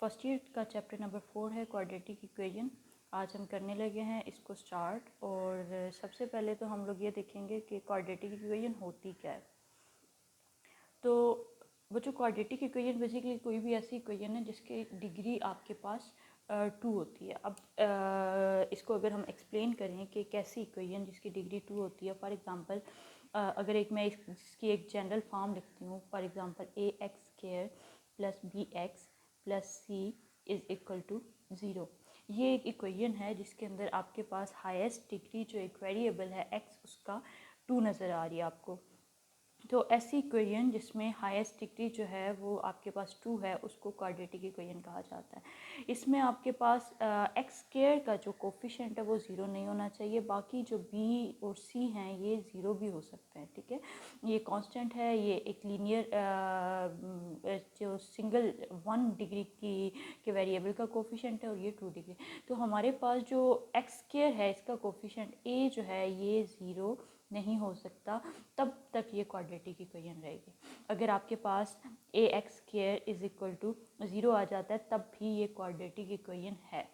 First year का chapter number 4 है quadratic equation. आज हम करने लगे हैं इसको स्टार्ट। और सबसे पहले तो हम लोग ये देखेंगे कि क्वाड्रेटिक इक्वेशन होती क्या है। तो बच्चों, क्वाड्रेटिक इक्वेशन बेसिकली कोई भी ऐसी इक्वेशन है जिसकी डिग्री आपके पास 2 होती है। अब इसको अगर हम एक्सप्लेन करें कि कैसी इक्वेशन जिसकी डिग्री 2 होती है, फॉर एग्जांपल अगर इसकी एक जनरल फॉर्म लिखती हूँ, for example ax² plus bx plus c is equal to 0। ये एक इक्वेशन है जिसके अंदर आपके पास हाईएस्ट डिग्री जो एक वेरिएबल है x, उसका 2 नज़र आ रही है आपको। तो ऐसी इक्वेशन जिसमें हाईएस्ट डिग्री जो है वो आपके पास 2 है, उसको क्वाड्रेटिक इक्वेशन कहा जाता है। इसमें आपके पास x² का जो कोफिशिएंट है वो 0 नहीं होना चाहिए, बाकी जो b और c हैं ये 0 भी हो सकते हैं। ठीक है, ये कांस्टेंट है, ये एक लीनियर जो सिंगल 1 डिग्री के वेरिएबल का कोफिशिएंट है और ये 2 डिग्री। तो हमारे पास जो x² है इसका कोफिशिएंट a जो है ये 0 नहीं हो सकता, तब तक ये क्वाड्रेटिक इक्वेशन रहेगी। अगर आपके पास ax² इज़ इक्वल टू 0 आ जाता है तब भी ये क्वाड्रेटिक इक्वेशन है।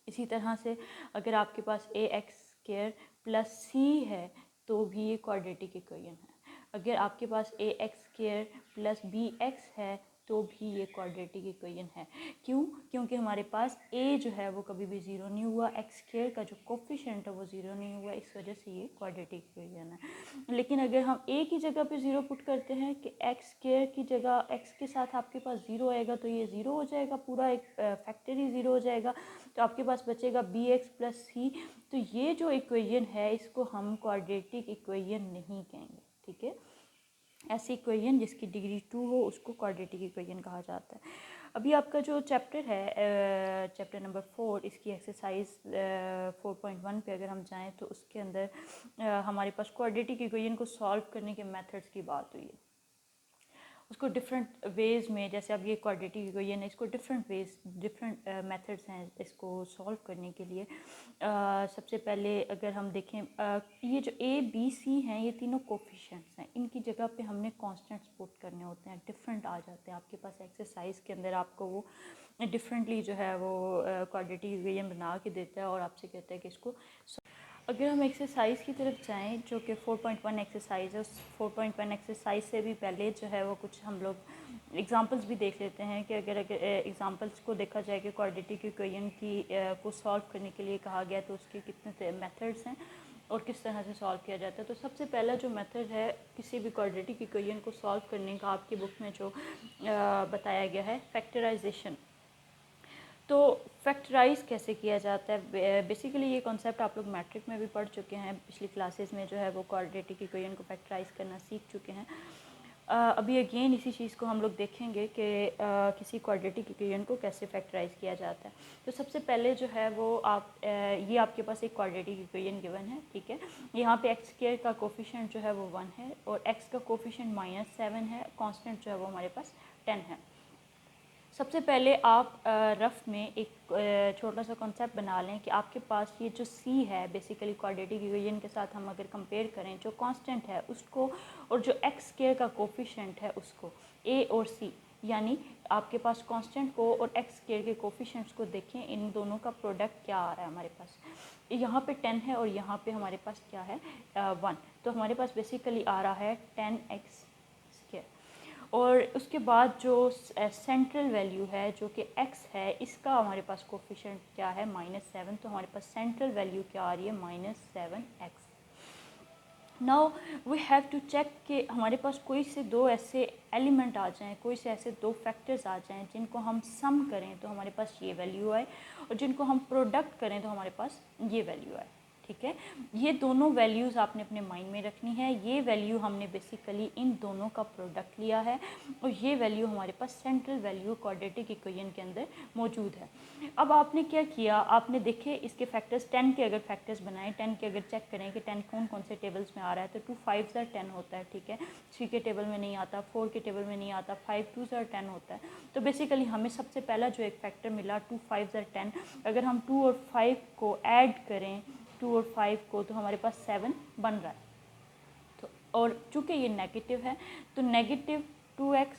इसी तरह से अगर आपके पास ax² प्लस c है तो भी ये क्वाड्रेटिक इक्वेशन है। अगर आपके पास ax² प्लस bx है तो भी ये क्वाड्रेटिक इक्वेशन है। क्यों? क्योंकि हमारे पास a जो है वो कभी भी 0 नहीं हुआ, x² का जो कोफिशिएंट है वो 0 नहीं हुआ, इस वजह से ये क्वाड्रेटिक इक्वेशन है। लेकिन अगर हम a की जगह पे 0 पुट करते हैं कि x² की जगह x के साथ आपके पास 0 आएगा तो ये 0 हो जाएगा, पूरा एक फैक्टर ही 0 हो जाएगा। तो आपके पास बचेगा bx प्लस c। तो ये जो इक्वेशन है इसको हम क्वाड्रेटिक इक्वेशन नहीं कहेंगे। ठीक है, ऐसी इक्वेशन जिसकी डिग्री 2 हो उसको क्वाड्रेटिक इक्वेशन कहा जाता है। अभी आपका जो चैप्टर है चैप्टर नंबर 4, इसकी एक्सरसाइज 4.1 पे अगर हम जाएं तो उसके अंदर हमारे पास क्वाड्रेटिक इक्वेशन को सॉल्व करने के मेथड्स की बात हुई है। उसको डिफरेंट वेज़ में, जैसे अब ये क्वाड्रेटिक इक्वेशन है, इसको डिफरेंट मेथड्स हैं इसको सॉल्व करने के लिए। सबसे पहले अगर हम देखें ये जो a b c हैं ये तीनों कोफिशिएंट्स हैं, इनकी जगह पे हमने कांस्टेंट्स पुट करने होते हैं, डिफरेंट आ जाते हैं आपके पास। एक्सरसाइज के अंदर आपको वो डिफरेंटली जो है वो क्वाड्रेटिक इक्वेशन बना के देता है और आपसे कहता है कि इसको। अगर हम एक्सरसाइज की तरफ जाएं जो कि 4.1 एक्सरसाइज है, उस 4.1 एक्सरसाइज से भी पहले जो है वो कुछ हम लोग एग्जांपल्स भी देख लेते हैं कि अगर एग्जांपल्स को देखा जाए कि क्वाड्रेटिक इक्वेशन की को सॉल्व करने के लिए कहा गया तो उसके कितने मेथड्स हैं और किस तरह से सॉल्व किया जाता है। तो सबसे पहला जो मेथड है किसी भी क्वाड्रेटिक इक्वेशन को सॉल्व करने का, आपकी बुक में जो बताया गया है, फैक्टराइजेशन। तो फैक्टराइज कैसे किया जाता है, बेसिकली ये कॉन्सेप्ट आप लोग मैट्रिक में भी पढ़ चुके हैं, पिछली क्लासेस में जो है वो क्वाड्रेटिक इक्वेशन को फैक्टराइज करना सीख चुके हैं। अभी अगेन इसी चीज़ को हम लोग देखेंगे कि किसी क्वाड्रेटिक इक्वेशन को कैसे फैक्टराइज किया जाता है। तो सबसे पहले जो है वो ये आपके पास एक क्वाड्रेटिक इक्वेशन गिवन है। ठीक है, यहाँ पे x² का कोफिशिएंट जो है वो 1 है और x का कोफिशिएंट -7 है, कांस्टेंट जो है वो हमारे पास 10 है। सबसे पहले आप रफ में एक छोटा सा कॉन्सेप्ट बना लें कि आपके पास ये जो c है, बेसिकली क्वाड्रेटिक इक्वेशन के साथ हम अगर कंपेयर करें, जो कांस्टेंट है उसको और जो x² का कोफिशिएंट है उसको, a और c, यानी आपके पास कांस्टेंट को और x² के कोफिशिएंट्स को देखें, इन दोनों का प्रोडक्ट क्या आ रहा है हमारे पास। यहाँ पे 10 है और यहाँ पे हमारे पास क्या है 1, तो हमारे पास बेसिकली आ रहा है 10x²। और उसके बाद जो सेंट्रल वैल्यू है जो कि x है, इसका हमारे पास कोफिशिएंट क्या है -7, तो हमारे पास सेंट्रल वैल्यू क्या आ रही है -7x। Now we have to check कि हमारे पास कोई से दो ऐसे एलिमेंट आ जाएं, कोई से ऐसे दो फैक्टर्स आ जाएं जिनको हम सम करें तो हमारे पास ये वैल्यू आए और जिनको हम प्रोडक्ट करें तो हमारे पास ये वैल्यू आए। ठीक है, ये दोनों वैल्यूज़ आपने अपने माइंड में रखनी है। ये वैल्यू हमने बेसिकली इन दोनों का प्रोडक्ट लिया है और ये वैल्यू हमारे पास सेंट्रल वैल्यू क्वाड्रेटिक इक्वेशन के अंदर मौजूद है। अब आपने क्या किया, आपने देखे इसके फैक्टर्स 10 के अगर फैक्टर्स बनाए, 10 के अगर चेक करें कि 10 कौन कौन से टेबल्स में आ रहा है, तो 2 5 10 होता है। ठीक है, 3 के टेबल में नहीं आता, 4 के टेबल में नहीं आता, 5 2 10 होता है। तो बेसिकली हमें सबसे पहला जो एक फैक्टर मिला 2 5 10, अगर हम 2 और 5 को ऐड करें, 2 और 5 को, तो हमारे पास 7 बन रहा है। तो और चूँकि ये नेगेटिव है तो -2x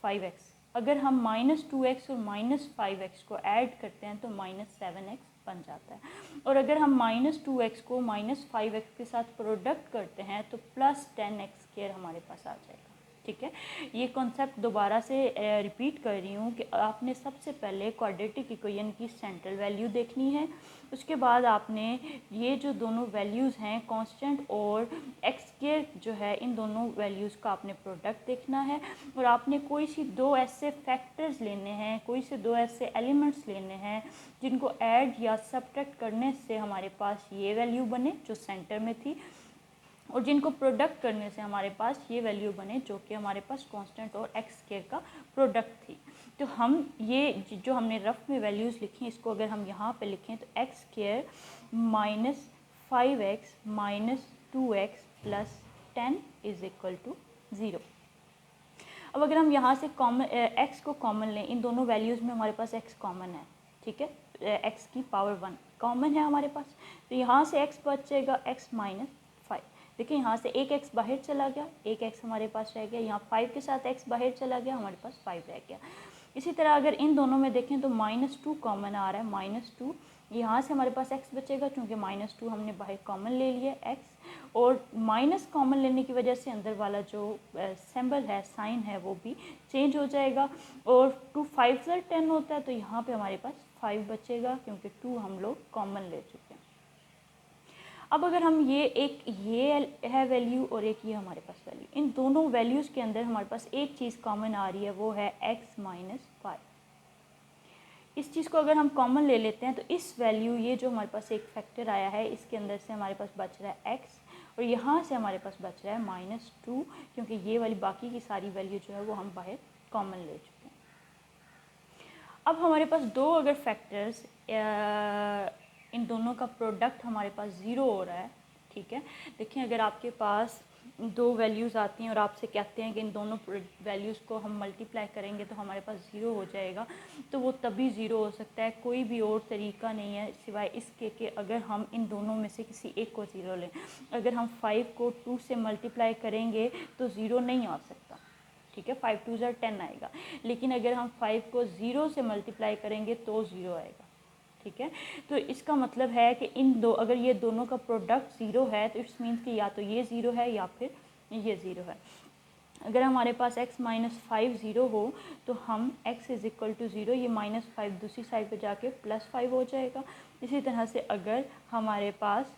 - 5x अगर हम -2x और -5x को ऐड करते हैं तो -7x बन जाता है। और अगर हम -2x को -5x के साथ प्रोडक्ट करते हैं तो +10x² हमारे पास आ जाएगा। ठीक है, ये कॉन्सेप्ट दोबारा से रिपीट कर रही हूँ कि आपने सबसे पहले क्वाड्रेटिक इक्वेशन की सेंट्रल वैल्यू देखनी है। उसके बाद आपने ये जो दोनों वैल्यूज़ हैं कांस्टेंट और x² जो है, इन दोनों वैल्यूज़ का आपने प्रोडक्ट देखना है। और आपने कोई सी दो ऐसे फैक्टर्स लेने हैं, कोई से दो ऐसे एलिमेंट्स लेने हैं जिनको ऐड या सब्ट्रैक्ट करने से हमारे पास ये वैल्यू बने जो सेंटर में थी, और जिनको प्रोडक्ट करने से हमारे पास ये वैल्यू बने जो कि हमारे पास कांस्टेंट और x² का प्रोडक्ट थी। तो हम ये जो हमने रफ में वैल्यूज़ लिखी, इसको अगर हम यहाँ पे लिखें तो x² -5x -2x + 10 = 0। अब अगर हम यहाँ से कॉमन x को कॉमन लें, इन दोनों वैल्यूज़ में हमारे पास x कॉमन है। ठीक है, x की पावर 1 कॉमन है हमारे पास, तो यहाँ से x बचेगा x -5। देखिए यहाँ से एक x बाहर चला गया, एक x हमारे पास रह गया, यहाँ 5 के साथ x बाहर चला गया, हमारे पास 5 रह गया। इसी तरह अगर इन दोनों में देखें तो -2 कॉमन आ रहा है, -2 यहाँ से हमारे पास x बचेगा क्योंकि -2 हमने बाहर कॉमन ले लिया x, और माइनस कॉमन लेने की वजह से अंदर वाला जो सिंबल है, साइन है, वो भी चेंज हो जाएगा। और 2 5 + 10 होता है, तो यहाँ पे हमारे पास 5 बचेगा क्योंकि 2 हम लोग कॉमन ले चुके हैं। अब अगर हम ये है वैल्यू और एक ये हमारे पास वैल्यू, इन दोनों वैल्यूज़ के अंदर हमारे पास एक चीज़ कॉमन आ रही है, वो है x -5। इस चीज़ को अगर हम कॉमन ले लेते हैं तो इस वैल्यू, ये जो हमारे पास एक फैक्टर आया है, इसके अंदर से हमारे पास बच रहा है x, और यहाँ से हमारे पास बच रहा है -2 क्योंकि ये वाली बाकी की सारी वैल्यू जो है वो हम बाहर कॉमन ले चुके हैं। अब हमारे पास दो अगर फैक्टर्स, इन दोनों का प्रोडक्ट हमारे पास 0 हो रहा है। ठीक है, देखिए अगर आपके पास दो वैल्यूज़ आती हैं और आपसे कहते हैं कि इन दोनों वैल्यूज़ को हम मल्टीप्लाई करेंगे तो हमारे पास 0 हो जाएगा, तो वो तभी 0 हो सकता है, कोई भी और तरीका नहीं है सिवाय इसके कि अगर हम इन दोनों में से किसी एक को 0 लें। अगर हम 5 को 2 से मल्टीप्लाई करेंगे तो 0 नहीं आ सकता। ठीक है, 5 2 = 10 आएगा, लेकिन अगर हम 5 को 0 से मल्टीप्लाई करेंगे तो 0 आएगा। ठीक है, तो इसका मतलब है कि इन दो, अगर ये दोनों का प्रोडक्ट 0 है तो इट्स मीन्स कि या तो ये 0 है या फिर ये 0 है। अगर हमारे पास x -5 0 हो तो हम x = 0, ये -5 दूसरी साइड पे जाके +5 हो जाएगा। इसी तरह से अगर हमारे पास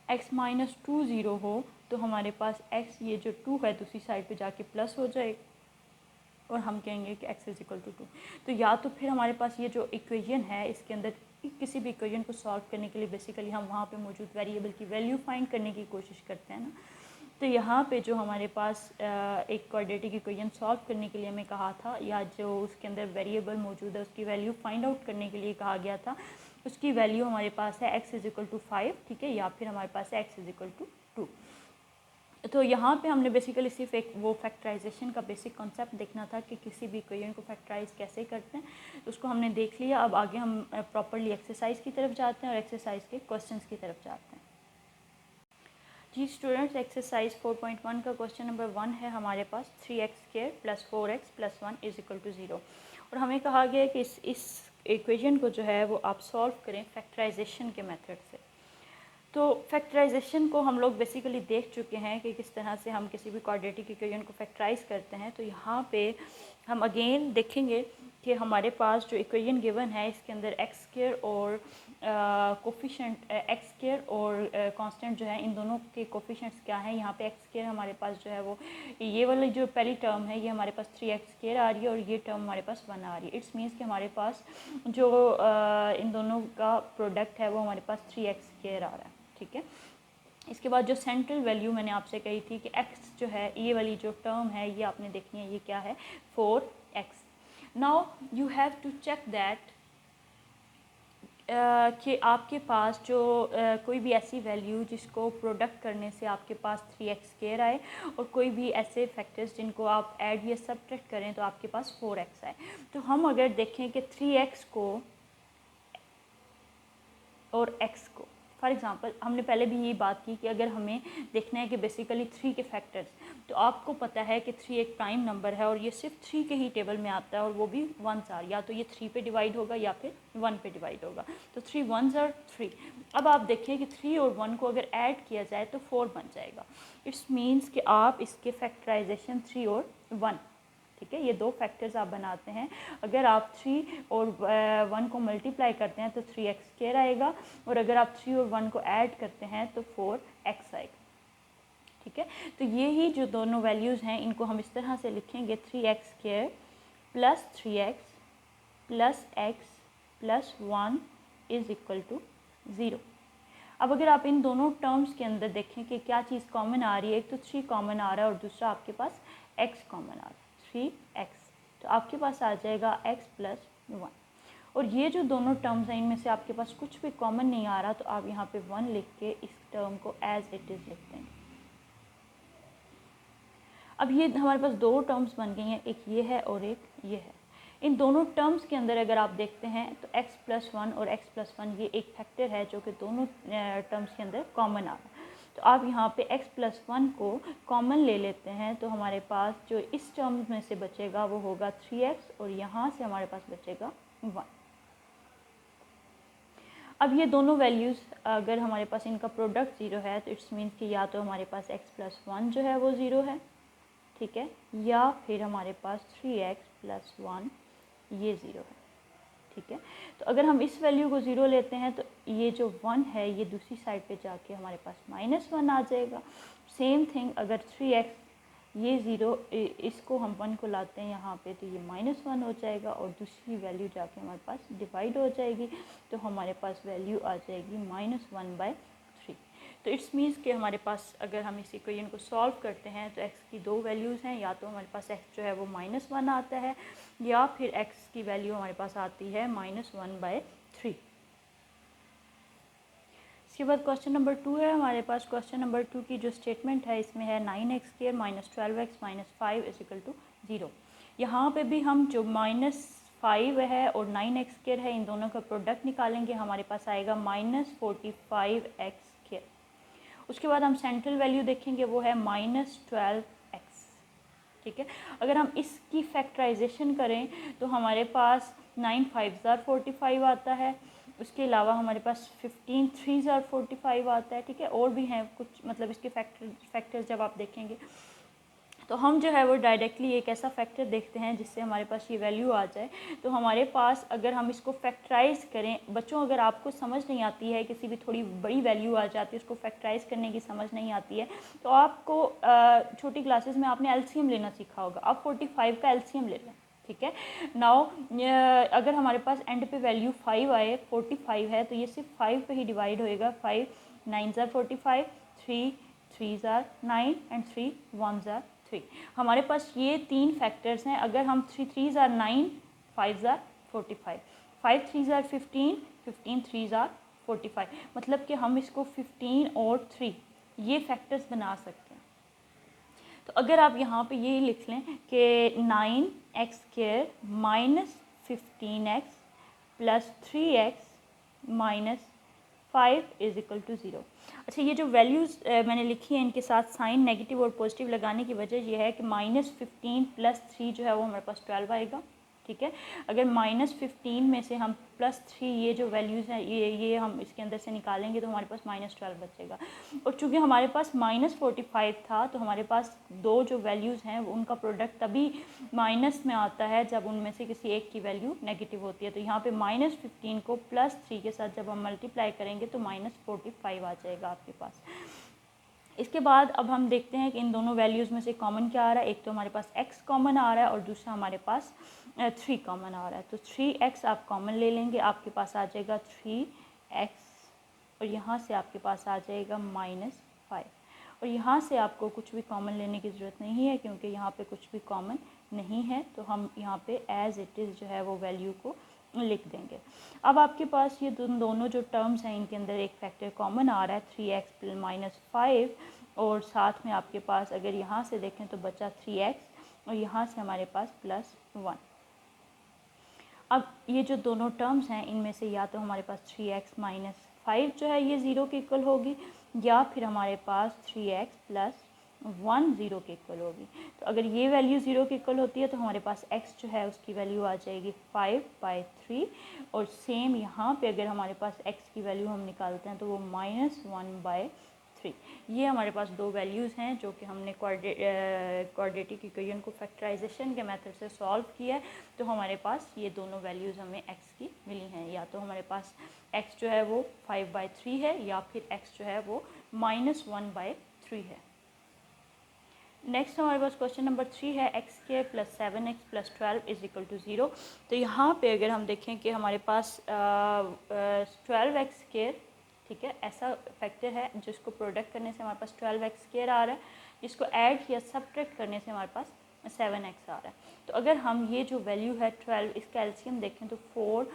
x -2 0 हो तो हमारे पास x, ये जो 2 है, दूसरी साइड पे जाके प्लस हो जाएगा और हम कहेंगे कि x = 2। तो या तो फिर हमारे पास ये जो इक्वेशन है, इसके अंदर किसी भी इक्वेशन को सॉल्व करने के लिए बेसिकली हम वहाँ पे मौजूद वेरिएबल की वैल्यू फाइंड करने की कोशिश करते हैं ना। तो यहाँ पे जो हमारे पास एक क्वाड्रेटिक इक्वेशन सॉल्व करने के लिए हमें कहा था, या जो उसके अंदर वेरिएबल मौजूद है उसकी वैल्यू फाइंड आउट करने के लिए कहा गया था, उसकी वैल्यू हमारे पास है x = 5। ठीक है, या फिर हमारे पास है x = 2। तो यहाँ पे हमने बेसिकली सिर्फ एक वो फैक्टराइजेशन का बेसिक कॉन्सेप्ट देखना था कि किसी भी इक्वेशन को फैक्टराइज कैसे करते हैं, तो उसको हमने देख लिया। अब आगे हम प्रॉपरली एक्सरसाइज की तरफ जाते हैं और एक्सरसाइज के क्वेश्चंस की तरफ जाते हैं। जी स्टूडेंट्स, एक्सरसाइज 4.1 का क्वेश्चन नंबर 1 है हमारे पास, 3x² + 4x + 1 = 0। और हमें कहा गया है कि इस इक्वेशन को जो है वो आप सॉल्व करें फैक्टराइजेशन के मेथड से। तो फैक्टराइजेशन को हम लोग बेसिकली देख चुके हैं कि किस तरह से हम किसी भी क्वाड्रेटिक इक्वेशन को फैक्टराइज करते हैं। तो यहाँ पे हम अगेन देखेंगे कि हमारे पास जो इक्वेशन गिवन है, इसके अंदर x² और कोफिशेंट x² और कांस्टेंट जो है, इन दोनों के कोफिशेंट्स क्या हैं। यहाँ पे x² हमारे पास जो है वो, ये वाली जो पहली टर्म है ये हमारे पास 3x² आ रही है और ये टर्म हमारे पास 1 आ रही है। इट्स मीन्स कि हमारे पास जो इन दोनों का प्रोडक्ट है वो हमारे पास 3x² आ रहा है। ठीक है, इसके बाद जो सेंट्रल वैल्यू मैंने आपसे कही थी कि x जो है, ये वाली जो टर्म है ये आपने देखनी है, ये क्या है, 4x। Now you have to check that कि आपके पास जो कोई भी ऐसी वैल्यू जिसको प्रोडक्ट करने से आपके पास 3x² आए, और कोई भी ऐसे फैक्टर्स जिनको आप ऐड या सब्ट्रैक्ट करें तो आपके पास 4x आए। तो हम अगर देखें कि 3x को और x को फॉर एग्ज़ाम्पल हमने पहले भी ये बात की कि अगर हमें देखना है कि बेसिकली 3 के फैक्टर्स, तो आपको पता है कि 3 एक प्राइम नंबर है और ये सिर्फ 3 के ही टेबल में आता है और वो भी 1s आर, या तो ये 3 पे डिवाइड होगा या फिर 1 पे डिवाइड होगा। तो 3 1s आर 3। अब आप देखिए कि 3 और 1 को अगर ऐड किया जाए तो 4 बन जाएगा। इट्स मीन्स कि आप इसके फैक्टराइजेशन 3 और 1, ठीक है, ये दो फैक्टर्स आप बनाते हैं। अगर आप 3 और 1 को मल्टीप्लाई करते हैं तो 3x² आएगा, और अगर आप 3 और 1 को ऐड करते हैं तो 4x आएगा, ठीक है। तो ये ही जो दोनों वैल्यूज़ हैं इनको हम इस तरह से लिखेंगे 3x² plus 3x plus x plus 1 is equal to 0। अब अगर आप इन दोनों टर्म्स के अंदर देखें कि क्या चीज़ कॉमन आ रही है, एक तो 3 कॉमन आ रहा है और दूसरा आपके पास x कॉमन आ रहा है, 3x, तो आपके पास आ जाएगा x प्लस 1। और ये जो दोनों टर्म्स हैं इनमें से आपके पास कुछ भी कॉमन नहीं आ रहा, तो आप यहाँ पे 1 लिख के इस टर्म को एज इट इज़ लिख देंगे। अब ये हमारे पास दो टर्म्स बन गई हैं, एक ये है और एक ये है। इन दोनों टर्म्स के अंदर अगर आप देखते हैं तो x प्लस 1 और x प्लस 1 ये एक फैक्टर है जो कि दोनों टर्म्स के अंदर कॉमन आ रहा है। तो आप यहाँ पे x प्लस 1 को कॉमन ले लेते हैं, तो हमारे पास जो इस टर्म्स में से बचेगा वो होगा 3x, और यहाँ से हमारे पास बचेगा 1। अब ये दोनों वैल्यूज़ अगर हमारे पास इनका प्रोडक्ट 0 है तो इट्स मीन्स कि या तो हमारे पास x प्लस 1 जो है वो 0 है, ठीक है, या फिर हमारे पास 3x प्लस 1 ये 0 है, ठीक है। तो अगर हम इस वैल्यू को 0 लेते हैं तो ये जो 1 है ये दूसरी साइड पे जाके हमारे पास -1 आ जाएगा। सेम थिंग अगर 3x ये 0, इसको हम 1 को लाते हैं यहाँ पे तो ये -1 हो जाएगा और दूसरी वैल्यू जाके हमारे पास डिवाइड हो जाएगी, तो हमारे पास वैल्यू आ जाएगी -1/3। तो इट्स मीन्स कि हमारे पास अगर हम इस इक्वेशन को सॉल्व करते हैं तो x की दो वैल्यूज़ हैं, या तो हमारे पास x जो है वो -1 आता है या फिर x की वैल्यू हमारे पास आती है -1/3। इसके बाद क्वेश्चन नंबर 2 है हमारे पास। क्वेश्चन नंबर 2 की जो स्टेटमेंट है इसमें है 9x² minus 12x minus 5 is equal to 0। यहाँ पे भी हम जो -5 है और 9x² है इन दोनों का प्रोडक्ट निकालेंगे, हमारे पास आएगा -45x²। उसके बाद हम सेंट्रल वैल्यू देखेंगे वो है -12x, ठीक है। अगर हम इसकी फैक्टराइजेशन करें तो हमारे पास 9 5s आर 45 आता है, उसके अलावा हमारे पास 15 3s आर 45 आता है, ठीक है। और भी हैं कुछ, मतलब इसके फैक्टर्स जब आप देखेंगे तो हम जो है वो डायरेक्टली एक ऐसा फैक्टर देखते हैं जिससे हमारे पास ये वैल्यू आ जाए। तो हमारे पास अगर हम इसको फैक्टराइज़ करें, बच्चों अगर आपको समझ नहीं आती है, किसी भी थोड़ी बड़ी वैल्यू आ जाती है उसको फैक्टराइज़ करने की समझ नहीं आती है, तो आपको छोटी क्लासेस में आपने एलसीएम लेना सीखा होगा, आप 45 का एलसीएम ले लें, ठीक है। नाउ अगर हमारे पास एंड पे वैल्यू 5 आए, 45 है, तो ये सिर्फ 5 पे ही डिवाइड होएगा। 5 9s are 45, 3 3s are 9 and 3 1s are 3। हमारे पास ये तीन फैक्टर्स हैं। अगर हम 3 3s are 9, 5s are 45, 5 3s are 15, 15 3s are 45, मतलब कि हम इसको 15 और 3 ये फैक्टर्स बना सकते हैं। तो अगर आप यहाँ पे ये लिख लें कि 9x² minus 15x plus 3x minus 5 is equal to 0। अच्छा, ये जो वैल्यूज़ मैंने लिखी है इनके साथ साइन नेगेटिव और पॉजिटिव लगाने की वजह यह है कि -15 प्लस 3 जो है वो हमारे पास 12 आएगा, ठीक है। अगर -15 में से हम +3 ये जो वैल्यूज़ हैं ये हम इसके अंदर से निकालेंगे तो हमारे पास -12 बचेगा। और चूँकि हमारे पास -45 था तो हमारे पास दो जो वैल्यूज़ हैं उनका प्रोडक्ट तभी माइनस में आता है जब उनमें से किसी एक की वैल्यू नेगेटिव होती है। तो यहाँ पे -15 को +3 के साथ जब हम मल्टीप्लाई करेंगे तो -45 आ जाएगा आपके पास। इसके बाद अब हम देखते हैं कि इन दोनों वैल्यूज़ में से कॉमन क्या आ रहा है। एक तो हमारे पास x कॉमन आ रहा है और दूसरा हमारे पास 3 कॉमन आ रहा है। तो 3x आप कॉमन ले लेंगे, आपके पास आ जाएगा 3x, और यहाँ से आपके पास आ जाएगा -5, और यहाँ से आपको कुछ भी कॉमन लेने की ज़रूरत नहीं है क्योंकि यहाँ पे कुछ भी कॉमन नहीं है। तो हम यहाँ पे एज़ इट इज़ जो है वो वैल्यू को लिख देंगे। अब आपके पास ये दोनों जो टर्म्स हैं इनके अंदर एक फैक्टर कॉमन आ रहा है 3x माइनस 5, और साथ में आपके पास अगर यहाँ से देखें तो बचा 3x और यहाँ से हमारे पास +1। अब ये जो दोनों टर्म्स हैं इनमें से या तो हमारे पास 3x माइनस 5 जो है ये 0 के इक्वल होगी, या फिर हमारे पास 3x प्लस 1 0 के इक्वल होगी। तो अगर ये वैल्यू 0 के इक्वल होती है तो हमारे पास x जो है उसकी वैल्यू आ जाएगी 5/3, और सेम यहाँ पे अगर हमारे पास x की वैल्यू हम निकालते हैं तो वो -1/3। ये हमारे पास दो वैल्यूज़ हैं जो कि हमने क्वाड्रेटिक इक्वेशन को फैक्टराइजेशन के मेथड से सॉल्व किया है। तो हमारे पास ये दोनों वैल्यूज़ हमें x की मिली हैं, या तो हमारे पास x जो है वो 5/3 है, या फिर x जो है वो -1/3 है। नेक्स्ट हमारे पास क्वेश्चन नंबर 3 है, x² + 7x + 12 = 0। तो यहाँ पे अगर हम देखें कि हमारे पास 12x², ठीक है, ऐसा फैक्टर है जिसको प्रोडक्ट करने से हमारे पास 12x² आ रहा है, जिसको ऐड या सब्ट्रैक्ट करने से हमारे पास 7x आ रहा है। तो अगर हम ये जो वैल्यू है 12, इसका एलसीएम देखें तो 4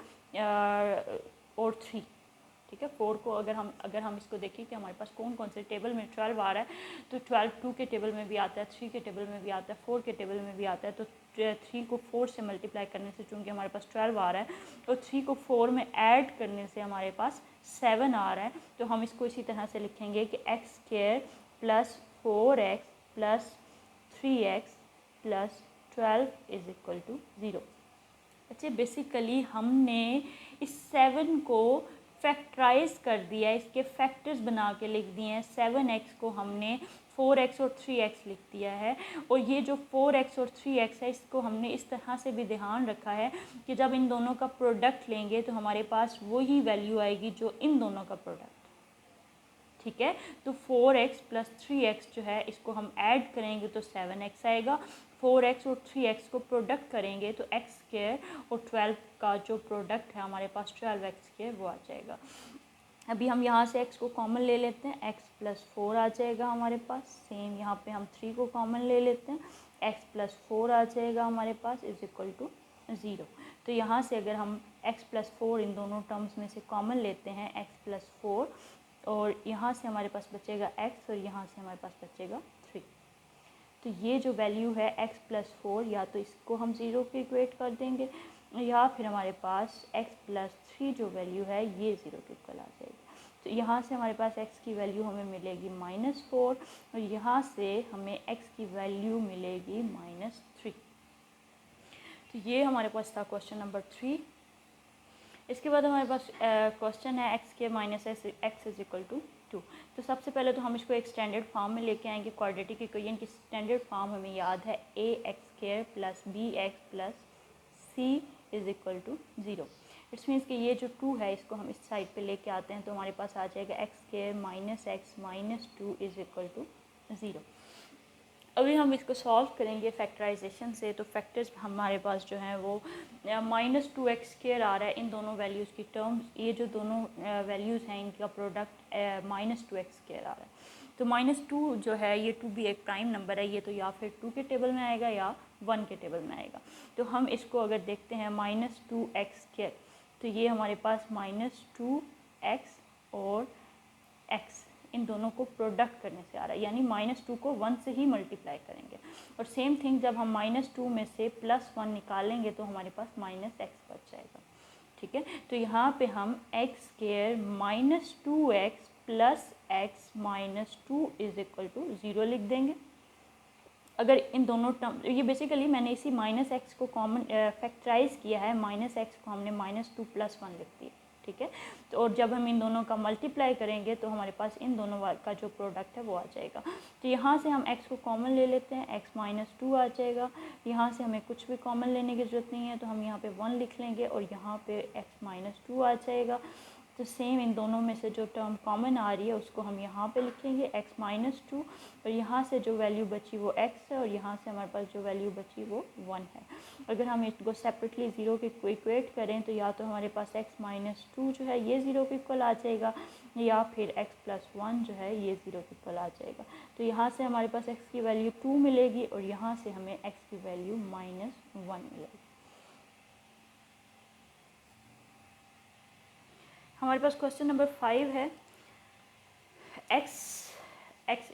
और 3, ठीक है, 4 को अगर हम इसको देखें कि हमारे पास कौन कौन से टेबल में 12 आ रहा है, तो 12 2 के टेबल में भी आता है, 3 के टेबल में भी आता है, 4 के टेबल में भी आता है। तो 3 को 4 से मल्टीप्लाई करने से चूँकि हमारे पास 12 आ रहा है, और 3 को 4 में ऐड करने से हमारे पास 7 आ रहा है। तो हम इसको इसी तरह से लिखेंगे कि x² + 4x + 3x + 12 = 0। बच्चे बेसिकली हमने इस 7 को फैक्टराइज कर दिया है, इसके फैक्टर्स बना के लिख दिए हैं। 7x को हमने 4x और 3x लिख दिया है, और ये जो 4x और 3x है इसको हमने इस तरह से भी ध्यान रखा है कि जब इन दोनों का प्रोडक्ट लेंगे तो हमारे पास वही वैल्यू आएगी जो इन दोनों का प्रोडक्ट, ठीक है। तो 4x + 3x जो है इसको हम ऐड करेंगे तो 7x आएगा, 4x और 3x को प्रोडक्ट करेंगे तो x² और 12 का जो प्रोडक्ट है हमारे पास 12x² वो आ जाएगा। अभी हम यहाँ से x को कॉमन ले लेते हैं, x + 4 आ जाएगा हमारे पास। सेम यहाँ पे हम 3 को कॉमन ले लेते हैं, x + 4 आ जाएगा हमारे पास = 0। तो यहाँ से अगर हम x + 4 इन दोनों टर्म्स में से कॉमन लेते हैं, x + 4, और यहाँ से हमारे पास बचेगा x, और यहाँ से हमारे पास बचेगा 3। तो ये जो वैल्यू है x + 4, या तो इसको हम 0 के इक्वेट कर देंगे, या फिर हमारे पास x + 3 जो वैल्यू है ये 0 के इक्वल आ जाएगी। तो यहाँ से हमारे पास x की वैल्यू हमें मिलेगी -4, और यहाँ से हमें x की वैल्यू मिलेगी -3। तो ये हमारे पास था क्वेश्चन नंबर 3। इसके बाद हमारे पास क्वेश्चन है x² - x = 2। तो सबसे पहले तो हम इसको एक स्टैंडर्ड फॉर्म में लेके आएंगे। क्वाड्रेटिक इक्वेशन की स्टैंडर्ड फॉर्म हमें याद है, ax² + bx + c = 0। It's means कि ये जो 2 है इसको हम इस साइड पे लेके आते हैं तो हमारे पास आ जाएगा x² - x - 2 = 0। अभी हम इसको सॉल्व करेंगे फैक्टराइजेशन से। तो फैक्टर्स हमारे पास जो हैं वो -2x² आ रहा है, इन दोनों वैल्यूज़ की टर्म्स, ये जो दोनों वैल्यूज़ हैं इनका प्रोडक्ट -2x² आ रहा है। तो -2 जो है ये 2 भी एक प्राइम नंबर है, ये तो या फिर 2 के टेबल में आएगा या 1 के टेबल में आएगा। तो हम इसको अगर देखते हैं -2x², तो ये हमारे पास -2x और x इन दोनों को प्रोडक्ट करने से आ रहा है, यानी -2 को 1 से ही मल्टीप्लाई करेंगे। और सेम थिंग जब हम -2 में से +1 निकालेंगे तो हमारे पास -x बच जाएगा, ठीक है। तो यहाँ पे हम x² - 2x + x - 2 = 0 लिख देंगे। अगर इन दोनों टर्म, ये बेसिकली मैंने इसी -x को कॉमन फैक्टराइज किया है, -x को हमने -2 + 1 लिख दिया, ठीक है। तो और जब हम इन दोनों का मल्टीप्लाई करेंगे तो हमारे पास इन दोनों का जो प्रोडक्ट है वो आ जाएगा। तो यहाँ से हम x को कॉमन ले लेते हैं, x - 2 आ जाएगा। यहाँ से हमें कुछ भी कॉमन लेने की ज़रूरत नहीं है, तो हम यहाँ पे 1 लिख लेंगे और यहाँ पे x - 2 आ जाएगा। तो सेम इन दोनों में से जो टर्म कॉमन आ रही है उसको हम यहाँ पे लिखेंगे x - 2, और यहाँ से जो वैल्यू बची वो x है, और यहाँ से हमारे पास जो वैल्यू बची वो 1 है। अगर हम इसको सेपरेटली 0 के इक्वेट करें तो या तो हमारे पास x - 2 जो है ये 0 के इक्वल आ जाएगा, या फिर x + 1 जो है ये 0 के इक्वल आ जाएगा। तो यहाँ से हमारे पास x की वैल्यू 2 मिलेगी, और यहाँ से हमें x की वैल्यू -1 मिलेगी। हमारे पास क्वेश्चन नंबर 5 है, x × x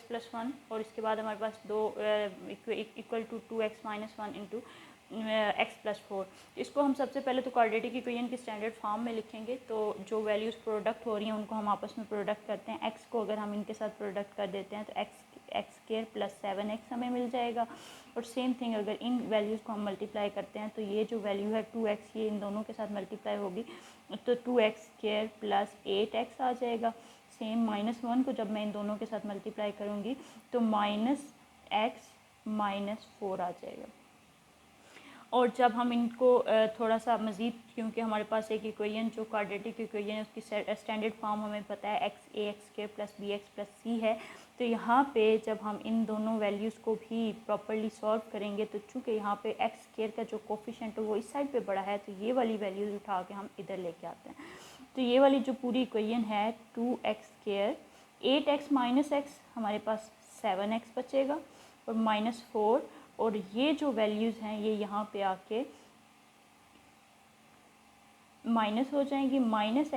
+ 1, और इसके बाद हमारे पास 2 = 2x - 1 × x+4। इसको हम सबसे पहले तो क्वाड्रेटिक इक्वेशन की स्टैंडर्ड फॉर्म में लिखेंगे। तो जो वैल्यूज़ प्रोडक्ट हो रही हैं उनको हम आपस में प्रोडक्ट करते हैं। x को अगर हम इनके साथ प्रोडक्ट कर देते हैं तो x² + 7x हमें मिल जाएगा। और सेम थिंग अगर इन वैल्यूज़ को हम मल्टीप्लाई करते हैं तो ये जो वैल्यू है 2x, ये इन दोनों के साथ मल्टीप्लाई होगी तो 2x² + 8x आ जाएगा। सेम -1 को जब मैं इन दोनों के साथ मल्टीप्लाई करूँगी तो -x - 4 आ जाएगा। और जब हम इनको थोड़ा सा मज़ीद, क्योंकि हमारे पास एक इक्वेशन जो क्वाड्रेटिक इक्वेशन है उसकी स्टैंडर्ड फॉर्म हमें पता है ax² + bx + c है। तो यहाँ पे जब हम इन दोनों वैल्यूज़ को भी प्रॉपर्ली सॉल्व करेंगे तो चूँकि यहाँ पे x² का जो कोफिशिएंट है वो इस साइड पे बड़ा है तो ये वाली वैल्यूज़ उठा के हम इधर लेके आते हैं। तो ये वाली जो पूरी इक्वेशन है 2x², 8x - x हमारे पास 7x बचेगा और -4, और ये जो वैल्यूज़ हैं ये यहाँ पे आके माइनस हो जाएंगी, -x² -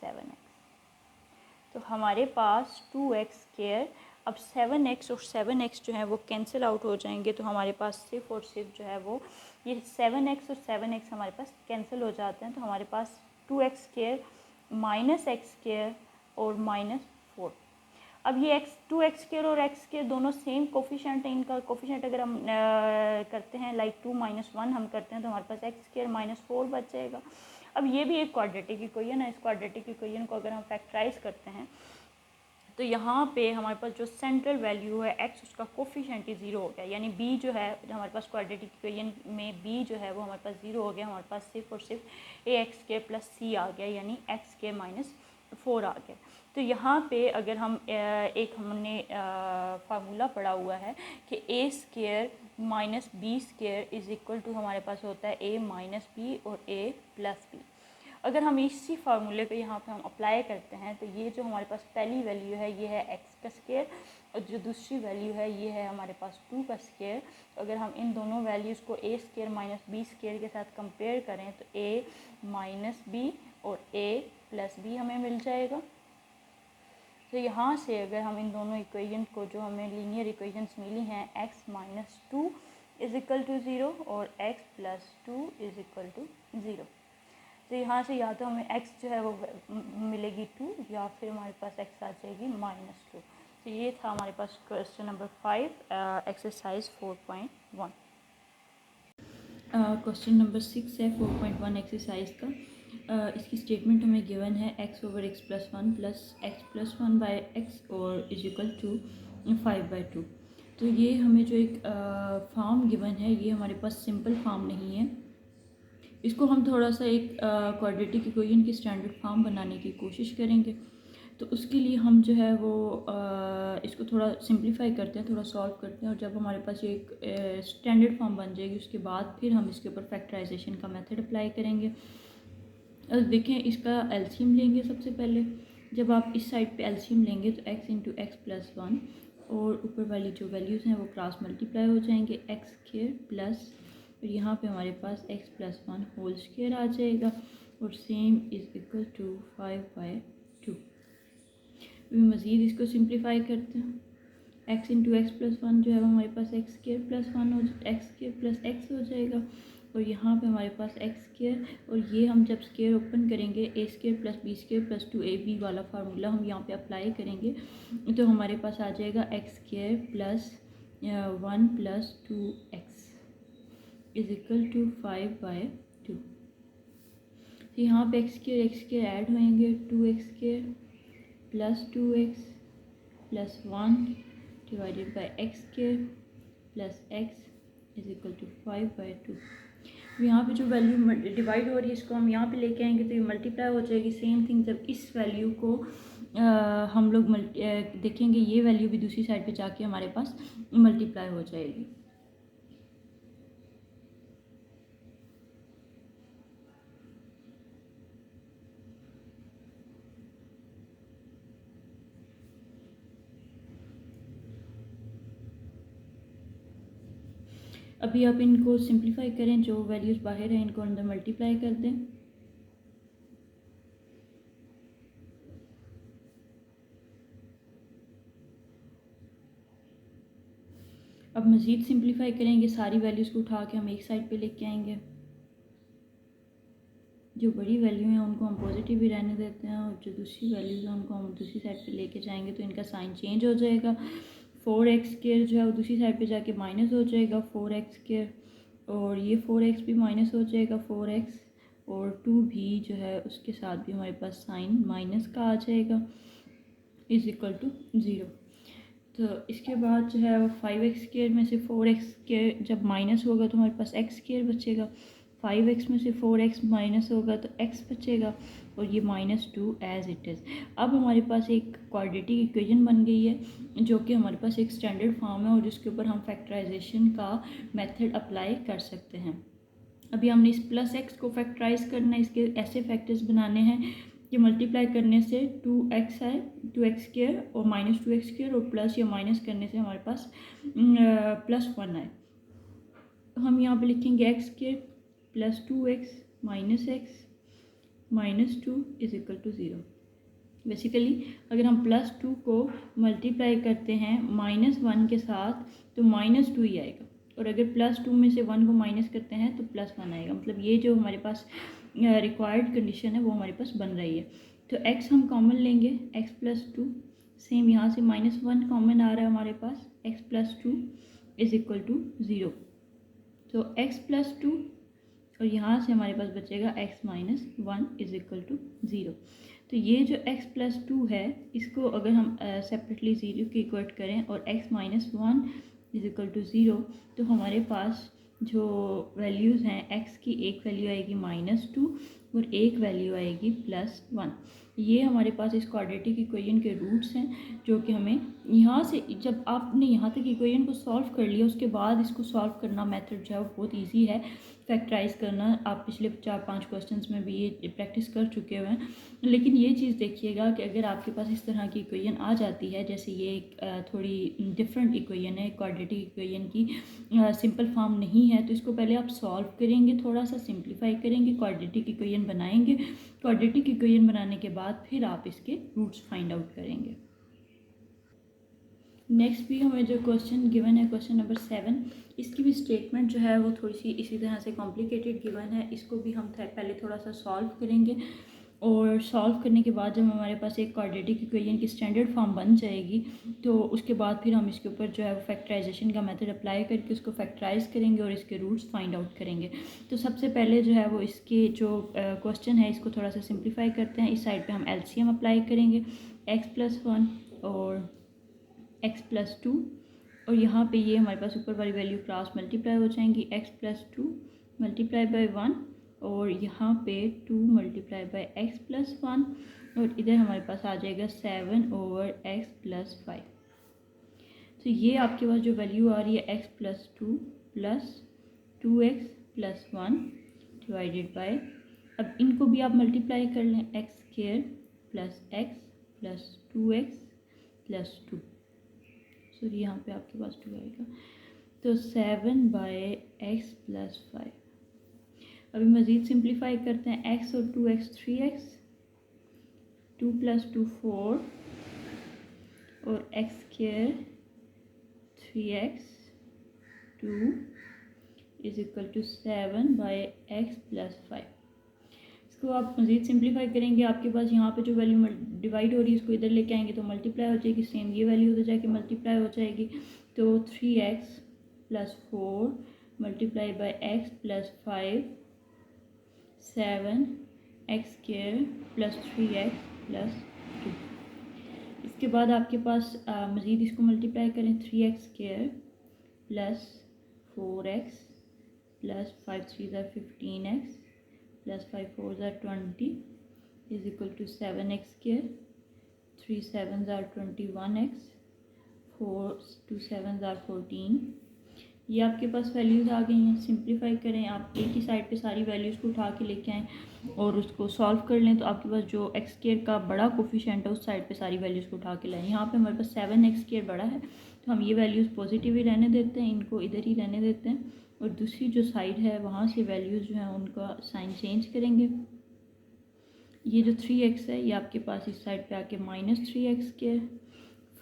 7x। तो हमारे पास 2x², अब 7x और 7x जो है वो कैंसिल आउट हो जाएंगे। तो हमारे पास सिर्फ और सिर्फ जो है वो ये 7x और 7x हमारे पास कैंसिल हो जाते हैं। तो हमारे पास 2x² - x² और -4। अब ये 2x² और x² दोनों सेम कोफिशिएंट है। इनका कोफिशिएंट अगर हम करते हैं लाइक 2 - 1 हम करते हैं तो हमारे पास x² - 4 बच जाएगा। अब ये भी एक क्वाड्रेटिक इक्वेशन है। इस क्वाड्रेटिक इक्वेशन को अगर हम फैक्टराइज करते हैं तो यहाँ पे हमारे पास जो सेंट्रल वैल्यू है x, उसका कोफिशिएंट ही 0 हो गया, यानी b जो है हमारे पास क्वाड्रेटिक इक्वेशन में b जो है वो हमारे पास 0 हो गया। हमारे पास सिर्फ और सिर्फ ax² + c आ गया, यानी x² - 4 आ गया। तो यहाँ पे अगर हम एक हमने फार्मूला पढ़ा हुआ है कि a² - b² = हमारे पास होता है a - b और a + b। अगर हम इसी फार्मूले को यहाँ पे हम अप्लाई करते हैं तो ये जो हमारे पास पहली वैल्यू है ये है x² और जो दूसरी वैल्यू है ये है हमारे पास 2²। अगर हम इन दोनों वैल्यूज़ को a² - b² के साथ कंपेयर करें तो a - b और a + b हमें मिल जाएगा। तो यहाँ से अगर हम इन दोनों इक्वेशन को, जो हमें लीनियर इक्वेशंस मिली हैं, x - 2 = 0 और x + 2 = 0, तो यहाँ से या तो हमें x जो है वो मिलेगी 2 या फिर हमारे पास x आ जाएगी -2। तो ये था हमारे पास question number 5 exercise 4.1। Question number 6 है 4.1 एक्सरसाइज का। इसकी स्टेटमेंट हमें गिवन है x/x + 1 + x + 1/x और = 5/2। तो ये हमें जो एक फॉर्म गिवन है ये हमारे पास सिंपल फॉर्म नहीं है। इसको हम थोड़ा सा एक क्वाड्रेटिक इक्वेशन की स्टैंडर्ड फॉर्म बनाने की कोशिश करेंगे। तो उसके लिए हम जो है वो इसको थोड़ा सिंप्लीफाई करते हैं, थोड़ा सॉल्व करते हैं, और जब हमारे पास ये एक स्टैंडर्ड फॉर्म बन जाएगी उसके बाद फिर हम इसके ऊपर फैक्टराइजेशन का मेथड अप्लाई करेंगे। देखें, इसका एलसीएम लेंगे सबसे पहले। जब आप इस साइड पे एलसीएम लेंगे तो x × x + 1 और ऊपर वाली जो वैल्यूज़ हैं वो क्रॉस मल्टीप्लाई हो जाएंगे, x² प्लस, और यहाँ पे हमारे पास x + 1 होल स्क्वायर आ जाएगा और सेम = 5/2। मज़ीद इसको सिंप्लीफाई करते हैं। x × x + 1 जो है हमारे पास x² + 1 x² + x हो जाएगा, और यहाँ पे हमारे पास x², और ये हम जब स्क्वायर ओपन करेंगे a² + b² + 2ab वाला फार्मूला हम यहाँ पे अप्लाई करेंगे तो हमारे पास आ जाएगा x² + 1 + 2x = 5/2। तो यहाँ पे x² add होएंगे, 2x² + 2x + 1 / x² + x = 5/2। यहाँ पे जो वैल्यू डिवाइड हो रही है इसको हम यहाँ पे लेके आएंगे तो ये मल्टीप्लाई हो जाएगी। सेम थिंग जब इस वैल्यू को हम लोग देखेंगे, ये वैल्यू भी दूसरी साइड पे जाके हमारे पास मल्टीप्लाई हो जाएगी। अभी आप इनको सिंप्लीफाई करें, जो वैल्यूज़ बाहर हैं इनको अंदर मल्टीप्लाई कर दें। अब मज़ीद सिंप्लीफाई करेंगे, सारी वैल्यूज़ को उठा के हम एक साइड पे लेके आएंगे। जो बड़ी वैल्यू हैं उनको हम पॉजिटिव ही रहने देते हैं और जो दूसरी वैल्यूज़ हैं उनको हम दूसरी साइड पे लेके जाएंगे तो इनका साइन चेंज हो जाएगा। 4x² जो है वो दूसरी साइड पे जाके माइनस हो जाएगा 4x², और ये 4x भी माइनस हो जाएगा 4x, और 2 भी जो है उसके साथ भी हमारे पास साइन माइनस का आ जाएगा इज़ इक्वल टू 0। तो इसके बाद जो है 5x² में से 4x² जब माइनस होगा तो हमारे पास x² बचेगा, 5x में से 4x माइनस होगा तो x बचेगा, और ये -2 एज इट इज़। अब हमारे पास एक क्वाड्रेटिक इक्वेशन बन गई है जो कि हमारे पास एक स्टैंडर्ड फॉर्म है और जिसके ऊपर हम फैक्टराइजेशन का मेथड अप्लाई कर सकते हैं। अभी हमने इस +x को फैक्टराइज करना है, इसके ऐसे फैक्टर्स बनाने हैं कि मल्टीप्लाई करने से 2x आए, 2x² और -2x² और प्लस या माइनस करने से हमारे पास +1 आए। तो हम यहाँ पे लिखेंगे x² + 2x - x -2 is equal to 0। Basically अगर हम +2 को मल्टीप्लाई करते हैं -1 के साथ तो -2 ही आएगा, और अगर +2 में से 1 को माइनस करते हैं तो +1 आएगा। मतलब ये जो हमारे पास रिक्वायर्ड कंडीशन है वो हमारे पास बन रही है। तो x हम कॉमन लेंगे, x + 2, सेम यहाँ से -1 कॉमन आ रहा है हमारे पास, x + 2 इज़ इक्वल टू 0। तो x + 2 और यहाँ से हमारे पास बचेगा x - 1 इज़ इक्वल टू 0। तो ये जो x + 2 है इसको अगर हम सेपरेटली 0 की इक्वेट करें और x - 1 इज़ इक्वल टू 0 तो हमारे पास जो वैल्यूज़ हैं x की एक वैल्यू आएगी -2 और एक वैल्यू आएगी +1। ये हमारे पास इस क्वाड्रेटिक इक्वेशन के रूट्स हैं जो कि हमें यहाँ से, जब आपने यहाँ तक इक्वेशन को सॉल्व कर लिया उसके बाद इसको सॉल्व करना मेथड जो है वो बहुत ईजी है फैक्टराइज करना। आप पिछले 4-5 क्वेश्चंस में भी ये प्रैक्टिस कर चुके हुए हैं। लेकिन ये चीज़ देखिएगा कि अगर आपके पास इस तरह की इक्वेशन आ जाती है, जैसे ये एक थोड़ी डिफरेंट इक्वेशन है, क्वाड्रेटिक इक्वेशन की सिंपल फॉर्म नहीं है, तो इसको पहले आप सॉल्व करेंगे, थोड़ा सा सिंप्लीफाई करेंगे, क्वाड्रेटिक इक्वेशन बनाएंगे। क्वाड्रेटिक इक्वेशन बनाने के बाद फिर आप इसके रूट्स फाइंड आउट करेंगे। नेक्स्ट भी हमें जो क्वेश्चन गिवन है, क्वेश्चन नंबर 7, इसकी भी स्टेटमेंट जो है वो थोड़ी सी इसी तरह से कॉम्प्लिकेटेड गिवन है। इसको भी हम पहले थोड़ा सा सॉल्व करेंगे, और सॉल्व करने के बाद जब हमारे पास एक क्वाड्रेटिक इक्वेशन की स्टैंडर्ड फॉर्म बन जाएगी तो उसके बाद फिर हम इसके ऊपर जो है वो फैक्टराइजेशन का मेथड अप्लाई करके उसको फैक्टराइज करेंगे और इसके रूट्स फाइंड आउट करेंगे। तो सबसे पहले जो है वो इसके जो क्वेश्चन है इसको थोड़ा सा सिंप्लीफाई करते हैं। इस साइड पर हम LCM अप्लाई करेंगे, x + 1 और x + 2, और यहाँ पे ये हमारे पास ऊपर वाली वैल्यू क्रॉस मल्टीप्लाई हो जाएंगी, x + 2 × 1 और यहाँ पे 2 × x + 1, और इधर हमारे पास आ जाएगा 7/x + 5। तो ये आपके पास जो वैल्यू आ रही है x + 2 + 2x + 1 डिवाइडेड बाय, अब इनको भी आप मल्टीप्लाई कर लें, x² + x + 2x + 2, सॉरी यहाँ पे आपके पास 2 आएगा, तो 7/x + 5। अभी मज़ीद सिंप्लीफाई करते हैं, x और 2x 3x, 2 + 2 4 और x² 3x 2 is equal to 7/x + 5। इसको आप मज़ीद सिंप्लीफाई करेंगे, आपके पास यहाँ पे जो वैल्यू डिवाइड हो रही है इसको इधर लेके आएंगे तो मल्टीप्लाई हो जाएगी, सेम ये वैल्यू उधर जाके मल्टीप्लाई हो जाएगी, तो 3x + 4 × x + 5 7x² + 3x + 2। इसके बाद आपके पास मज़ीद इसको मल्टीप्लाई करें, 3x² + 4x + 5 3 = 15x + 5 4 = 20 is equal to 7x², 3 7 = 21x, 4 2 7 = 14। ये आपके पास वैल्यूज़ आ गई हैं। सिंप्लीफाई करें, आप एक ही साइड पे सारी वैल्यूज़ को उठा के लेके आएँ और उसको सॉल्व कर लें, तो आपके पास जो x² का बड़ा कोफिशिएंट है उस साइड पे सारी वैल्यूज़ को उठा के लाएँ। यहाँ पे हमारे पास 7x² बड़ा है तो हम ये वैल्यूज़ पॉजिटिव ही रहने देते हैं, इनको इधर ही रहने देते हैं, और दूसरी जो साइड है वहाँ से वैल्यूज़ जो हैं उनका साइन चेंज करेंगे। ये जो 3x है ये आपके पास इस साइड पे आके -3x²,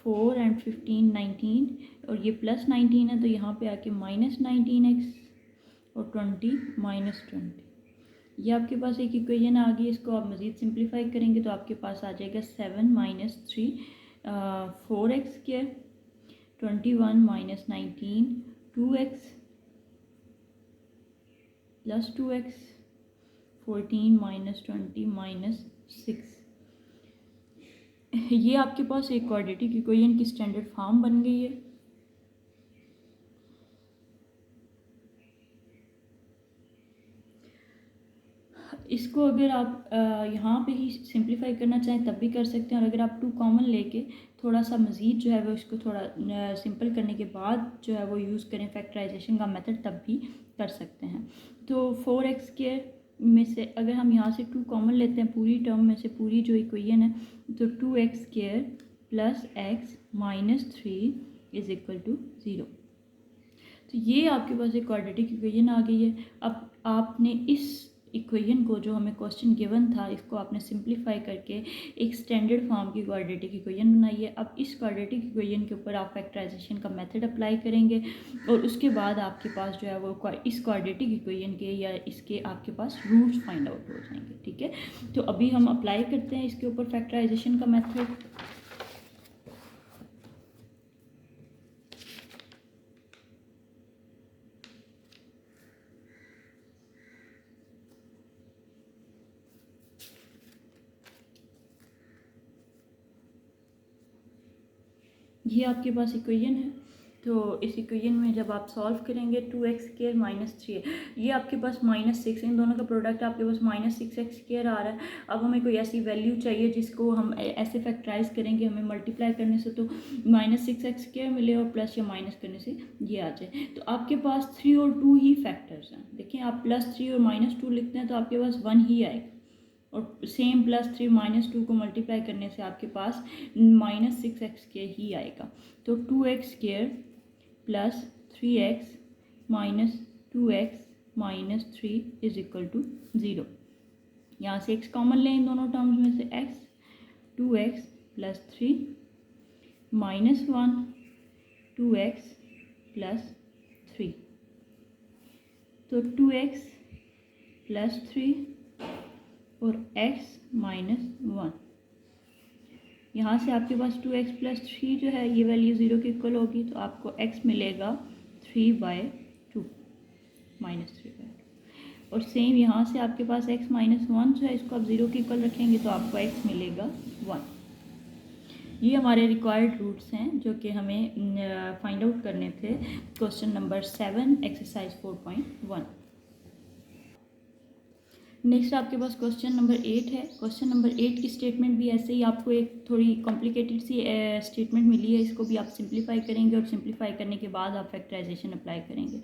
4 एंड 15 19 और ये प्लस 19 है, तो यहाँ पे आके -19x और 20 -20। ये आपके पास एक इक्वेशन आ गई। इसको आप मज़ीद सिंप्लीफाई करेंगे तो आपके पास आ जाएगा 7 - 3 4x², 21 - 19 2x + 2x, 14 - 20 -6। ये आपके पास एक क्वाड्रेटिक इक्वेशन की स्टैंडर्ड फॉर्म बन गई है। इसको अगर आप यहाँ पे ही सिंप्लीफाई करना चाहें तब भी कर सकते हैं, और अगर आप 2 कॉमन लेके थोड़ा सा मज़ीद जो है वो इसको थोड़ा सिंपल करने के बाद जो है वो यूज़ करें फैक्टराइजेशन का मेथड, तब भी कर सकते हैं। तो 4x² में से अगर हम यहाँ से 2 कॉमन लेते हैं, पूरी टर्म में से पूरी जो इक्वेशन है, तो 2x² + x - 3 = 0। तो ये आपके पास एक क्वाड्रेटिक इक्वेशन आ गई है। अब आपने इस इक्वेशन को, जो हमें क्वेश्चन गिवन था, इसको आपने सिंप्लीफाई करके एक स्टैंडर्ड फॉर्म की क्वाड्रेटिक इक्वेशन बनाई है। अब इस क्वाड्रेटिक इक्वेशन के ऊपर आप फैक्टराइजेशन का मेथड अप्लाई करेंगे और उसके बाद आपके पास जो है वो इस क्वाड्रेटिक इक्वेशन के या इसके आपके पास रूट्स फाइंड आउट हो जाएंगे। ठीक है, तो अभी हम अप्लाई करते हैं इसके ऊपर फैक्टराइजेशन का मेथड। ये आपके पास इक्वेशन है। तो इस इक्वेशन में जब आप सॉल्व करेंगे 2x² - 3 है, ये आपके पास -6, इन दोनों का प्रोडक्ट आपके पास -6x² आ रहा है। अब हमें कोई ऐसी वैल्यू चाहिए जिसको हम ऐसे फैक्टराइज करेंगे, हमें मल्टीप्लाई करने से तो -6x² मिले और प्लस या माइनस करने से ये आ जाए। तो आपके पास 3 और 2 ही फैक्टर्स हैं। देखिए, आप +3 और -2 लिखते हैं तो आपके पास 1 ही आएगा, और सेम +3 - 2 को मल्टीप्लाई करने से आपके पास -6x² ही आएगा। तो 2x² + 3x - 2x - 3 = 0। यहाँ से x कॉमन लें इन दोनों टर्म्स में से, x 2x + 3 -1 2x + 3, तो 2x + 3 और x - 1। यहाँ से आपके पास 2x + 3 जो है ये वैल्यू 0 के इक्वल होगी, तो आपको x मिलेगा 3/2 -3/2। और सेम यहाँ से आपके पास x - 1 जो है, इसको आप 0 के इक्वल रखेंगे तो आपको x मिलेगा 1। ये हमारे रिक्वायर्ड रूट्स हैं जो कि हमें फाइंड आउट करने थे क्वेश्चन नंबर 7 एक्सरसाइज 4.1। नेक्स्ट आपके पास क्वेश्चन नंबर 8 है। क्वेश्चन नंबर 8 की स्टेटमेंट भी ऐसे ही आपको एक थोड़ी कॉम्प्लिकेटेड सी स्टेटमेंट मिली है। इसको भी आप सिंप्लीफाई करेंगे और सिंप्लीफाई करने के बाद आप फैक्टराइजेशन अप्लाई करेंगे।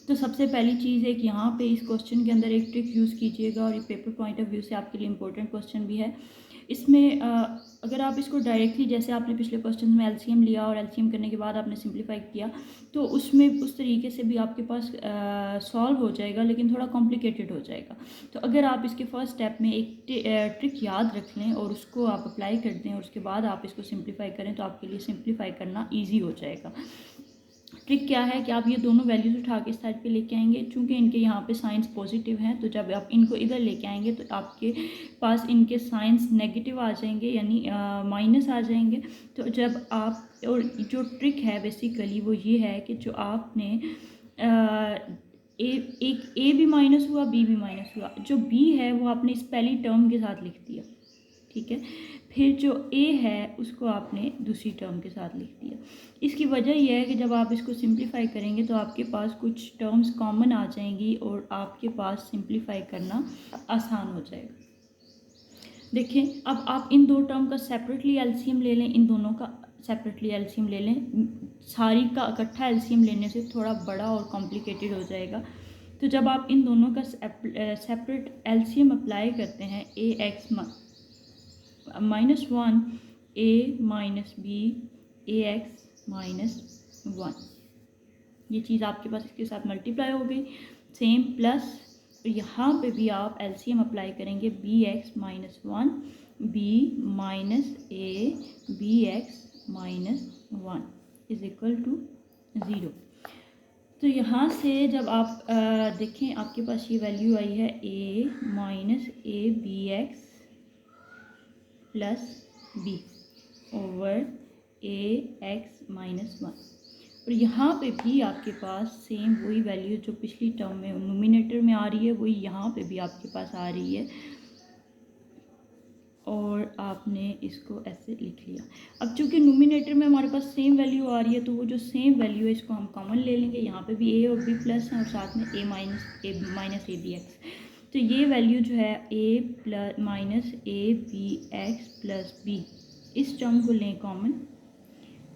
तो सबसे पहली चीज़ है कि यहाँ पे इस क्वेश्चन के अंदर एक ट्रिक यूज़ कीजिएगा, और ये पेपर पॉइंट ऑफ व्यू से आपके लिए इंपॉर्टेंट क्वेश्चन भी है। इसमें अगर आप इसको डायरेक्टली, जैसे आपने पिछले क्वेश्चन में एलसीएम लिया और एलसीएम करने के बाद आपने सिंप्लीफाई किया, तो उसमें उस तरीके से भी आपके पास सॉल्व हो जाएगा, लेकिन थोड़ा कॉम्प्लिकेटेड हो जाएगा। तो अगर आप इसके फर्स्ट स्टेप में एक ट्रिक याद रख लें और उसको आप अप्लाई कर दें और उसके बाद आप इसको सिंप्लीफाई करें, तो आपके लिए सिंप्लीफाई करना ईजी हो जाएगा। ट्रिक क्या है कि आप ये दोनों वैल्यूज उठा के इस साइड पे लेके आएंगे। चूंकि इनके यहाँ पे साइंस पॉजिटिव हैं, तो जब आप इनको इधर लेके आएंगे तो आपके पास इनके साइंस नेगेटिव आ जाएंगे, यानी माइनस आ जाएंगे। तो जब आप, और जो ट्रिक है बेसिकली वो ये है कि जो आपने एक ए भी माइनस हुआ, बी भी माइनस हुआ, जो बी है वो आपने इस पहली टर्म के साथ लिख दिया, ठीक है। फिर जो ए है उसको आपने दूसरी टर्म के साथ लिख दिया। इसकी वजह यह है कि जब आप इसको सिंप्लीफाई करेंगे तो आपके पास कुछ टर्म्स कॉमन आ जाएंगी और आपके पास सिंप्लीफाई करना आसान हो जाएगा। देखें, अब आप इन दो टर्म का सेपरेटली एलसीएम ले लें, इन दोनों का सेपरेटली एलसीएम ले लें। सारी का इकट्ठा एलसीएम लेने से थोड़ा बड़ा और कॉम्प्लिकेटेड हो जाएगा। तो जब आप इन दोनों का सेपरेट एलसीएम अप्लाई करते हैं, ए एक्स -1 a - b ax - 1, ये चीज़ आपके पास इसके साथ मल्टीप्लाई हो गई। सेम प्लस यहाँ पे भी आप एलसीएम अप्लाई करेंगे, bx - 1 b - a bx -1 is equal to 0। तो यहाँ से जब आप देखें आपके पास ये वैल्यू आई है a minus A B x plus B over A x minus 1। और यहाँ पे भी आपके पास सेम वही वैल्यू जो पिछली टर्म में नोमिनेटर में आ रही है वही यहाँ पे भी आपके पास आ रही है, और आपने इसको ऐसे लिख लिया। अब चूँकि नोमिनेटर में हमारे पास सेम वैल्यू आ रही है तो वो जो सेम वैल्यू है इसको हम कॉमन ले लेंगे। यहाँ पे भी ए और बी प्लस है और साथ में a minus A B x. तो ये वैल्यू जो है a plus minus A B x plus b, इस टर्म को लें कॉमन,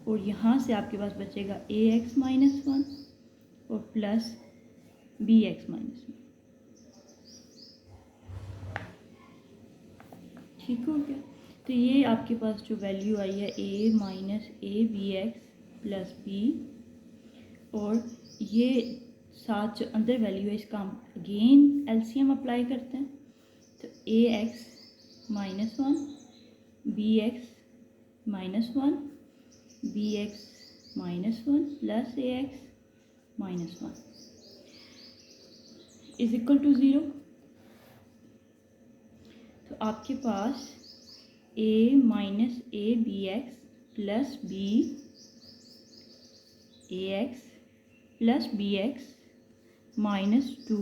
और यहाँ से आपके पास बचेगा ए एक्स माइनस 1 और प्लस बी एक्स माइनस 1। ठीक हो गया। तो ये आपके पास जो वैल्यू आई है a minus A B x plus b, और ये साथ जो अंदर वैल्यू है इसका हम अगेन एलसीएम अप्लाई करते हैं। तो a x minus 1 b x minus 1 b x minus 1 plus a x minus 1 is equal to 0। तो आपके पास a minus A B x plus b a x plus b x minus 2,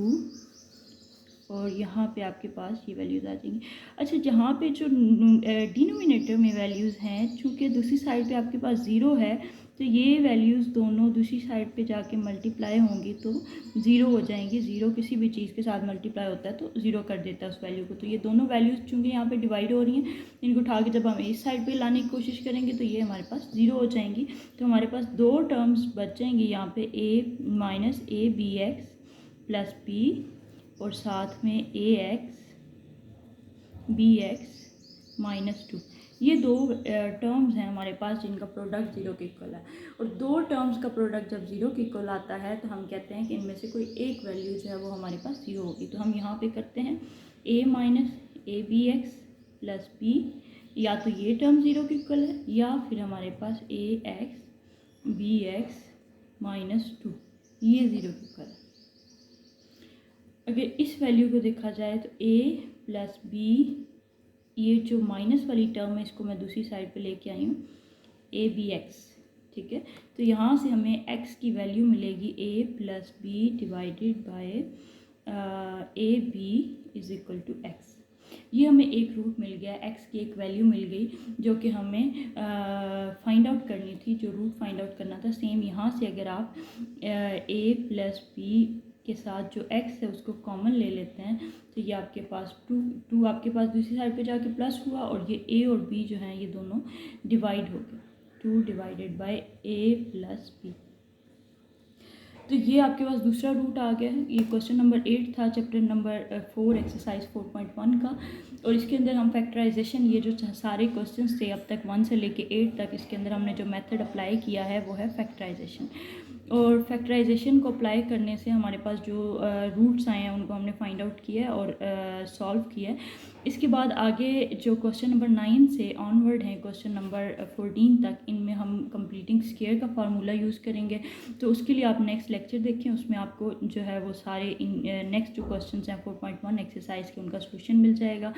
और यहाँ पे आपके पास ये वैल्यूज़ आ जाएंगी। अच्छा, जहाँ पे जो डिनोमिनेटर में वैल्यूज़ हैं, चूँकि दूसरी साइड पे आपके पास 0 है तो ये वैल्यूज़ दोनों दूसरी साइड पे जाके मल्टीप्लाई होंगी तो 0 हो जाएंगी। 0 किसी भी चीज़ के साथ मल्टीप्लाई होता है तो 0 कर देता है उस वैल्यू को। तो ये दोनों वैल्यूज़ चूँकि यहाँ पे डिवाइड हो रही हैं, इनको उठा के जब हम इस साइड पे लाने की कोशिश करेंगे तो ये हमारे पास 0 हो जाएंगी। तो हमारे पास दो टर्म्स बच जाएंगी यहाँ पे, a minus A B x plus b और साथ में a x b x minus 2। ये दो टर्म्स हैं हमारे पास जिनका प्रोडक्ट 0 के इक्वल है। और दो टर्म्स का प्रोडक्ट जब 0 के इक्वल आता है तो हम कहते हैं कि इनमें से कोई एक वैल्यू जो है वो हमारे पास 0 होगी। तो हम यहाँ पे करते हैं a minus A B x plus B, या तो ये टर्म 0 के इक्वल है या फिर हमारे पास ए एक्स बी एक्स माइनस 2 ये 0 के इक्वल है। अगर इस वैल्यू को देखा जाए तो a प्लस बी, ये जो माइनस वाली टर्म है इसको मैं दूसरी साइड पे लेके आई हूँ, ए बी एक्स। ठीक है, तो यहाँ से हमें x की वैल्यू मिलेगी a plus B divided by A B is equal to X. ये हमें एक रूट मिल गया, x की एक वैल्यू मिल गई जो कि हमें फाइंड आउट करनी थी, जो रूट फाइंड आउट करना था। सेम यहाँ से अगर आप a प्लस बी के साथ जो x है उसको कॉमन ले लेते हैं तो ये आपके पास 2 आपके पास दूसरी साइड पे जाके प्लस हुआ, और ये a और b जो हैं ये दोनों डिवाइड हो गए, 2 divided by a plus B. तो ये आपके पास दूसरा रूट आ गया है। ये क्वेश्चन नंबर 8 था चैप्टर नंबर 4 एक्सरसाइज 4.1 का, और इसके अंदर हम फैक्टराइजेशन, ये जो सारे क्वेश्चंस थे अब तक 1 से लेके 8 तक, इसके अंदर हमने जो मेथड अप्लाई किया है वो है फैक्टराइजेशन। और फैक्टराइजेशन को अप्लाई करने से हमारे पास जो रूट्स आए हैं उनको हमने फाइंड आउट किया है और सॉल्व किया है। इसके बाद आगे जो क्वेश्चन नंबर 9 से ऑनवर्ड हैं क्वेश्चन नंबर 14 तक, इनमें हम कंप्लीटिंग स्क्वायर का फार्मूला यूज़ करेंगे। तो उसके लिए आप नेक्स्ट लेक्चर देखें, उसमें आपको जो है वो सारे नेक्स्ट जो क्वेश्चंस हैं 4.1 एक्सरसाइज के उनका सोल्यूशन मिल जाएगा।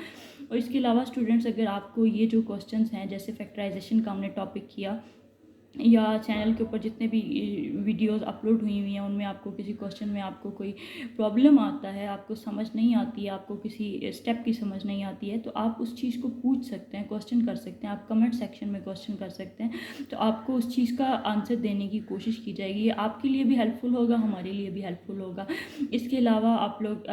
और इसके अलावा स्टूडेंट्स, अगर आपको ये जो क्वेश्चंस हैं जैसे फैक्टराइजेशन का हमने टॉपिक किया, या चैनल के ऊपर जितने भी वीडियोस अपलोड हुई हैं उनमें आपको किसी क्वेश्चन में आपको कोई प्रॉब्लम आता है, आपको समझ नहीं आती है, आपको किसी स्टेप की समझ नहीं आती है, तो आप उस चीज़ को पूछ सकते हैं, क्वेश्चन कर सकते हैं, आप कमेंट सेक्शन में क्वेश्चन कर सकते हैं। तो आपको उस चीज़ का आंसर देने की कोशिश की जाएगी। ये आपके लिए भी हेल्पफुल होगा, हमारे लिए भी हेल्पफुल होगा। इसके अलावा आप लोग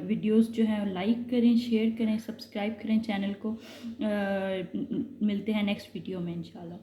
वीडियोज़ जो हैं लाइक करें, शेयर करें, सब्सक्राइब करें चैनल को। मिलते हैं नेक्स्ट वीडियो में इंशाल्लाह।